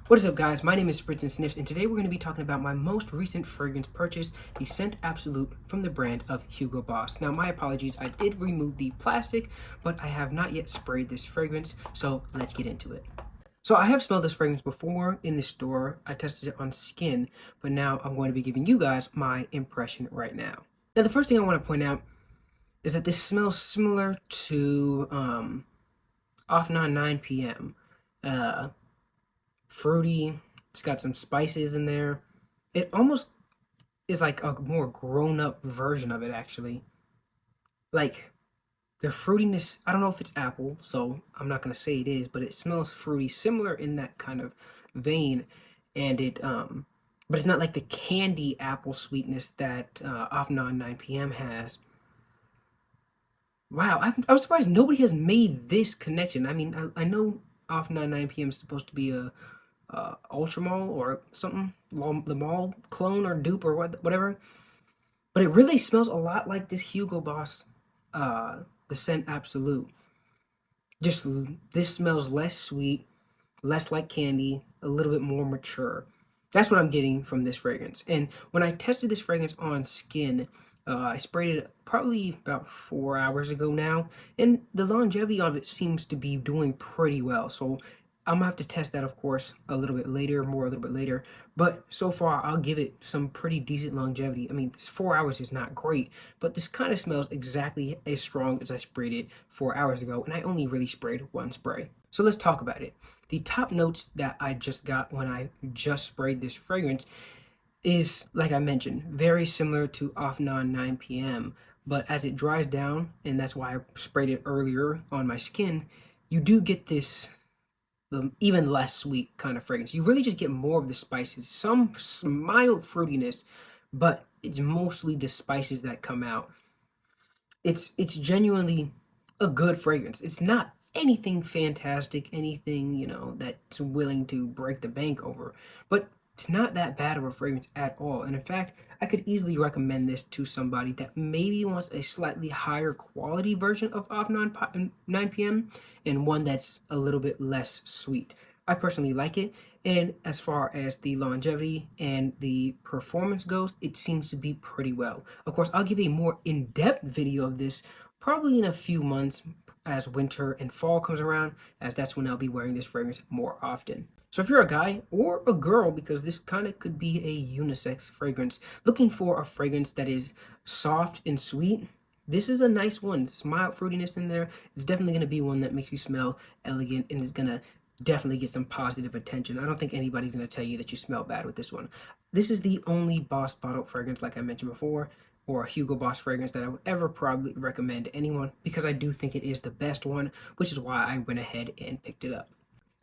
What is up, guys? My name is Sprits'N Sniffs, and today we're going to be talking about my most recent fragrance purchase, the Scent Absolute from the brand of Hugo Boss. Now, my apologies, I did remove the plastic, but I have not yet sprayed this fragrance, so let's get into it. So I have smelled this fragrance before in the store. I tested it on skin, but now I'm going to be giving you guys my impression right now. Now, the first thing I want to point out is that this smells similar to afnan 9 p.m. Fruity. It's got some spices in there. It almost is like a more grown-up version of it, actually. Like the fruitiness, I don't know if it's apple, so I'm not gonna say it is, but it smells fruity, similar in that kind of vein. And but it's not like the candy apple sweetness that afnan 9 p.m. has. Wow, I was surprised nobody has made this connection. I mean, I know afnan 9 p.m. is supposed to be a Ultramall or something, the mall clone or dupe or whatever. But it really smells a lot like this Hugo Boss, the Scent Absolute. Just this smells less sweet, less like candy, a little bit more mature. That's what I'm getting from this fragrance. And when I tested this fragrance on skin, I sprayed it probably about 4 hours ago now, and the longevity of it seems to be doing pretty well. So I'm gonna have to test that, of course, a little bit later, a little bit later. But so far, I'll give it some pretty decent longevity. I mean, this 4 hours is not great, but this kind of smells exactly as strong as I sprayed it 4 hours ago, and I only really sprayed one spray. So let's talk about it. The top notes that I just got when I just sprayed this fragrance is, like I mentioned, very similar to afnan 9 p.m. But as it dries down, and that's why I sprayed it earlier on my skin, you do get this even less sweet kind of fragrance. You really just get more of the spices, some mild fruitiness, but it's mostly the spices that come out. It's genuinely a good fragrance. It's not anything fantastic, anything, that's willing to break the bank over, but it's not that bad of a fragrance at all. And in fact, I could easily recommend this to somebody that maybe wants a slightly higher quality version of off 9 p.m. and one that's a little bit less sweet. I personally like it. And as far as the longevity and the performance goes, it seems to be pretty well. Of course, I'll give a more in-depth video of this probably in a few months as winter and fall comes around, as that's when I'll be wearing this fragrance more often. So if you're a guy or a girl, because this kind of could be a unisex fragrance, looking for a fragrance that is soft and sweet, this is a nice one. Mild fruitiness in there. It's definitely going to be one that makes you smell elegant and is going to definitely get some positive attention. I don't think anybody's going to tell you that you smell bad with this one. This is the only Boss bottled fragrance, like I mentioned before, or a Hugo Boss fragrance that I would ever probably recommend to anyone, because I do think it is the best one, which is why I went ahead and picked it up.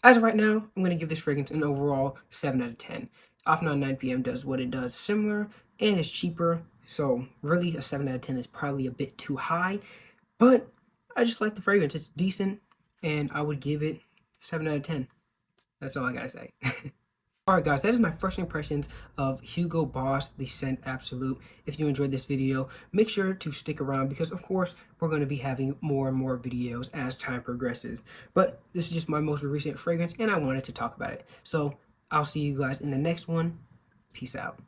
As of right now, I'm going to give this fragrance an overall 7 out of 10. afnan 9 p.m. does what it does similar, and it's cheaper, so really a 7 out of 10 is probably a bit too high, but I just like the fragrance. It's decent, and I would give it 7 out of 10. That's all I gotta say. Alright guys, that is my first impressions of Hugo Boss, the Scent Absolute. If you enjoyed this video, make sure to stick around because of course we're going to be having more and more videos as time progresses. But this is just my most recent fragrance and I wanted to talk about it. So I'll see you guys in the next one. Peace out.